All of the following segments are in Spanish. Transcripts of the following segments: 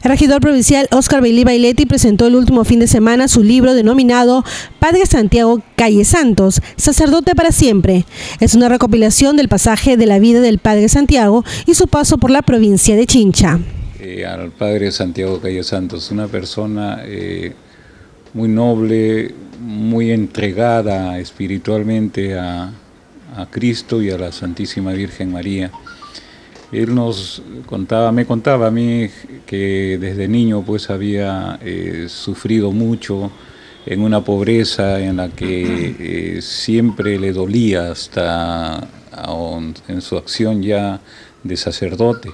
El regidor provincial Óscar Bailey Bailetti presentó el último fin de semana su libro denominado Padre Santiago Calle Santos, Sacerdote para Siempre. Es una recopilación del pasaje de la vida del Padre Santiago y su paso por la provincia de Chincha. Al Padre Santiago Calle Santos, una persona muy noble, muy entregada espiritualmente a Cristo y a la Santísima Virgen María. Él me contaba a mí que desde niño pues había sufrido mucho en una pobreza en la que siempre le dolía hasta en su acción ya de sacerdote,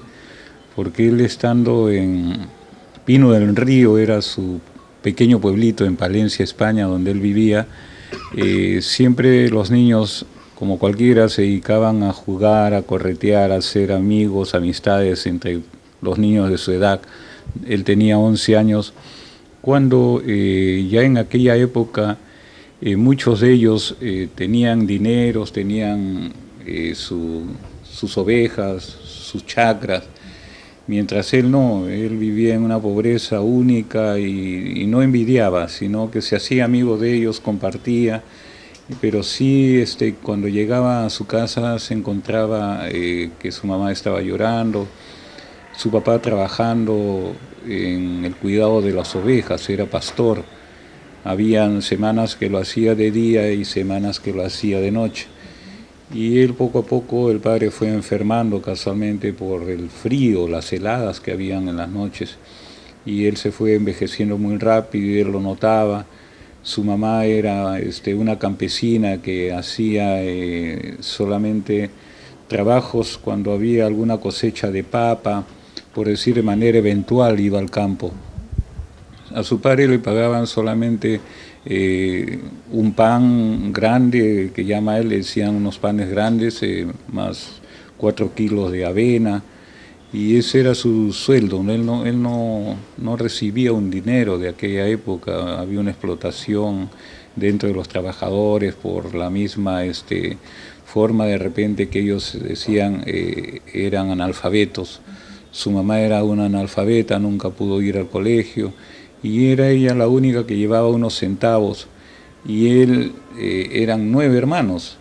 porque él estando en Pino del Río, era su pequeño pueblito en Palencia, España, donde él vivía, siempre los niños, como cualquiera, se dedicaban a jugar, a corretear, a hacer amigos, amistades entre los niños de su edad. Él tenía 11 años, cuando ya en aquella época muchos de ellos tenían dineros, tenían sus ovejas, sus chacras, mientras él no, él vivía en una pobreza única y no envidiaba, sino que se hacía amigo de ellos, compartía. Pero sí, cuando llegaba a su casa se encontraba que su mamá estaba llorando, su papá trabajando en el cuidado de las ovejas, era pastor. Habían semanas que lo hacía de día y semanas que lo hacía de noche. Y él poco a poco, el padre fue enfermando casualmente por el frío, las heladas que habían en las noches. Y él se fue envejeciendo muy rápido y él lo notaba. Su mamá era una campesina que hacía solamente trabajos cuando había alguna cosecha de papa, por decir de manera eventual iba al campo. A su padre le pagaban solamente un pan grande, que llama él, le decían unos panes grandes, más 4 kilos de avena, y ese era su sueldo. Él no recibía un dinero de aquella época, había una explotación dentro de los trabajadores por la misma forma de repente que ellos decían eran analfabetos. Su mamá era una analfabeta, nunca pudo ir al colegio, y era ella la única que llevaba unos centavos, y él eran 9 hermanos.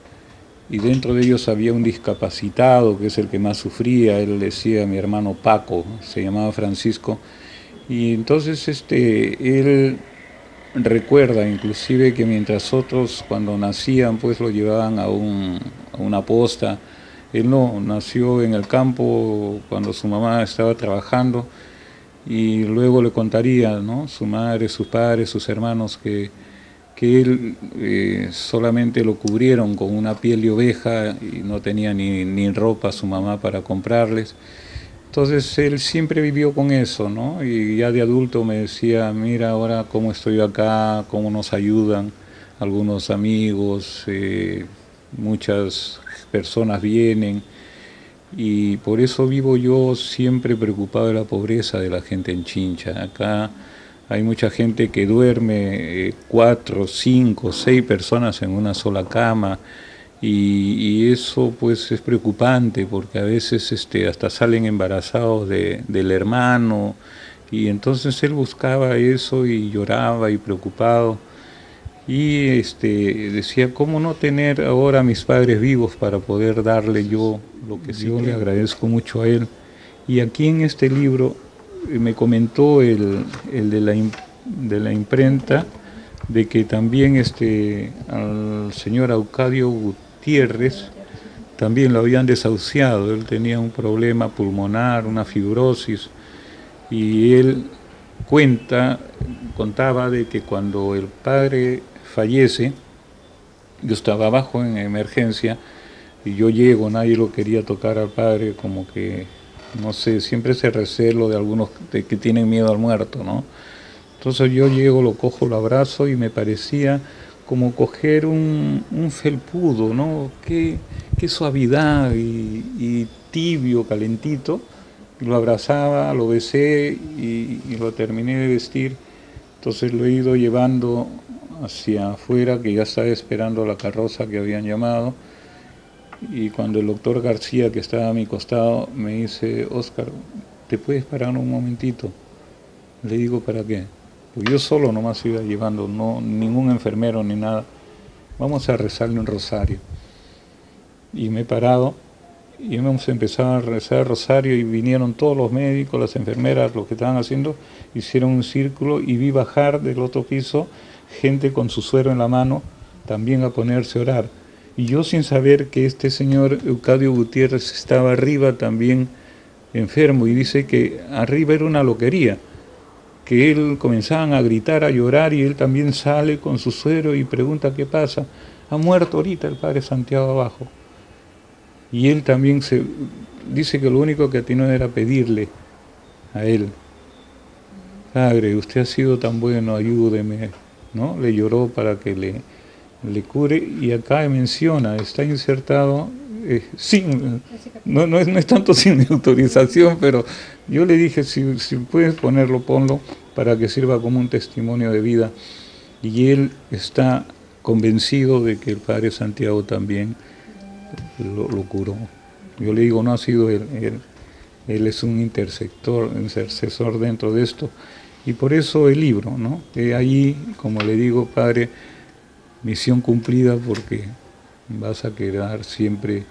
Y dentro de ellos había un discapacitado, que es el que más sufría. Él decía, mi hermano Paco, se llamaba Francisco. Y entonces él recuerda inclusive que mientras otros cuando nacían pues lo llevaban a una posta, él no, nació en el campo cuando su mamá estaba trabajando, y luego le contaría, ¿no?, su madre, sus padres, sus hermanos, que él solamente lo cubrieron con una piel de oveja y no tenía ni ropa su mamá para comprarles. Entonces él siempre vivió con eso, ¿no? Y ya de adulto me decía, mira ahora cómo estoy acá, cómo nos ayudan algunos amigos, muchas personas vienen, y por eso vivo yo siempre preocupado de la pobreza de la gente en Chincha. Acá hay mucha gente que duerme 4, 5, 6 personas en una sola cama, y eso pues es preocupante, porque a veces hasta salen embarazados del hermano, y entonces él buscaba eso y lloraba y preocupado, y decía, ¿cómo no tener ahora a mis padres vivos para poder darle yo lo que sí? Yo le agradezco mucho a él. Y aquí en este libro me comentó el de la imprenta, de que también al señor Aucadio Gutiérrez también lo habían desahuciado. Él tenía un problema pulmonar, una fibrosis, y él contaba de que cuando el padre fallece, yo estaba abajo en emergencia y yo llego, nadie lo quería tocar al padre, como que, no sé, siempre ese recelo de algunos que tienen miedo al muerto, ¿no? Entonces yo llego, lo cojo, lo abrazo, y me parecía como coger un felpudo, ¿no? Qué suavidad, y tibio, calentito. Y lo abrazaba, lo besé y lo terminé de vestir. Entonces lo he ido llevando hacia afuera, que ya estaba esperando la carroza que habían llamado. Y cuando el doctor García, que estaba a mi costado, me dice, Óscar, ¿te puedes parar un momentito? Le digo, ¿para qué? Pues yo solo nomás iba llevando, no ningún enfermero ni nada. Vamos a rezarle un rosario. Y me he parado y hemos empezado a rezar el rosario y vinieron todos los médicos, las enfermeras, los que estaban haciendo, hicieron un círculo y vi bajar del otro piso gente con su suero en la mano también a ponerse a orar. Y yo sin saber que este señor Eucadio Gutiérrez estaba arriba también enfermo, y dice que arriba era una loquería, que él comenzaban a gritar, a llorar, y él también sale con su suero y pregunta qué pasa. Ha muerto ahorita el padre Santiago abajo. Y él también dice que lo único que atinó era pedirle a él, Padre, usted ha sido tan bueno, ayúdeme, ¿no? Le lloró para que le cure, y acá menciona, está insertado, no es tanto sin mi autorización, pero yo le dije, si puedes ponerlo, ponlo, para que sirva como un testimonio de vida. Y él está convencido de que el padre Santiago también lo curó. Yo le digo, no ha sido él es un intercesor dentro de esto, y por eso el libro, ¿no? Ahí, como le digo, padre, misión cumplida, porque vas a quedar siempre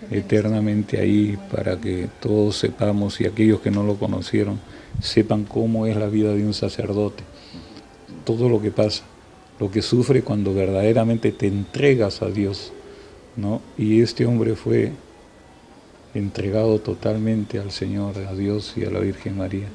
eternamente ahí, para que todos sepamos, y aquellos que no lo conocieron sepan cómo es la vida de un sacerdote, todo lo que pasa, lo que sufre cuando verdaderamente te entregas a Dios, ¿no? Y este hombre fue entregado totalmente al Señor, a Dios y a la Virgen María.